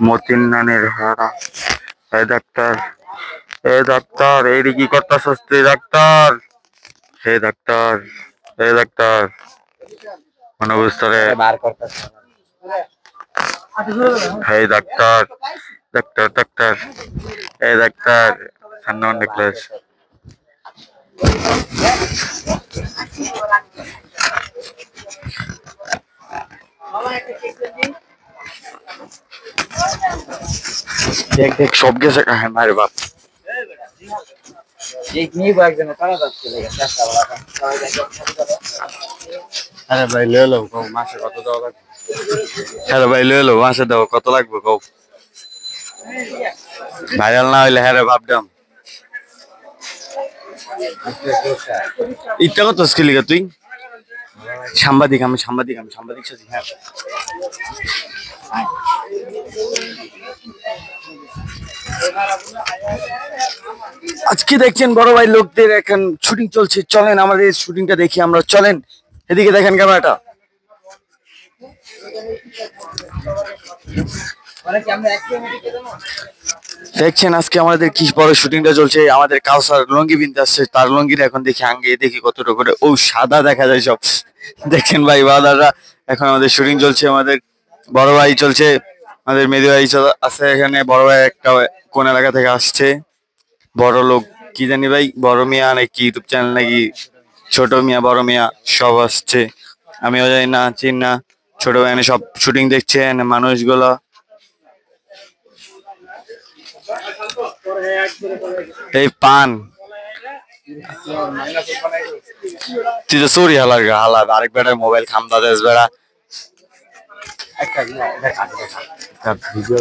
মতিন নানের হারা। এই ডাক্তার, এ ডাক্তার, এইটি কি করতেছস তুই ডাক্তার? হে ডাক্তার, হে ডাক্তার, মনে বুঝতে বার করতেছ। হে ডাক্তার, ডাক্তার ডাক্তার, এ ডাক্তার, সান্নন নেকলেস। দেখ দেখ সব গেছে কাহে মারে বাপ। আরে ভাই লয়ে লো, মাসে কত দেওয়া লাগবে? হ্যাঁ ভাই লয়ে লো, মাসে দেওয়া কত লাগবে কও? ভাইরাল না হইলে হ্যাঁ রে ভাবতাম। ইটা কত স্কিলিগা তুই? সাংবাদিক, আমি সাংবাদিক, আমি সাংবাদিক সাথে। হ্যাঁ আজকে দেখছেন বড় ভাই লোকদের এখন শুটিং চলছে, চলেন আমাদের শুটিংটা দেখি আমরা, চলেন এদিকে দেখেন ক্যামেরাটা। দেখছেন আজকে আমাদের কি বড় শুটিংটা চলছে, আমাদের কাউসার লঙ্গি বিনতে আসছে, তার লঙ্গিটা এখন দেখি আঙ্গে দেখি কতটা করে, ও সাদা দেখা যায় সব। দেখছেন ভাই বাদাররা, এখন আমাদের শুটিং চলছে, আমাদের বড় ভাই চলছে, আমাদের মেদি ভাই আছে এখানে, বড় ভাই একটা কোন এলাকা থেকে আসছে, বড় লোক কি জানি ভাই, বড় মিয়া নাকি ইউটিউব চ্যানেল নাকি, ছোট মিয়া বড় মিয়া সব আসছে, আমিও জানি না, চিন না। ছোট ভাই সব শুটিং দেখছে মানুষগুলো। এই পান তুই তো চুরি হালার হালা, আরেক বেটার মোবাইল খামদা দেশ বেড়া। একটা ভিডিও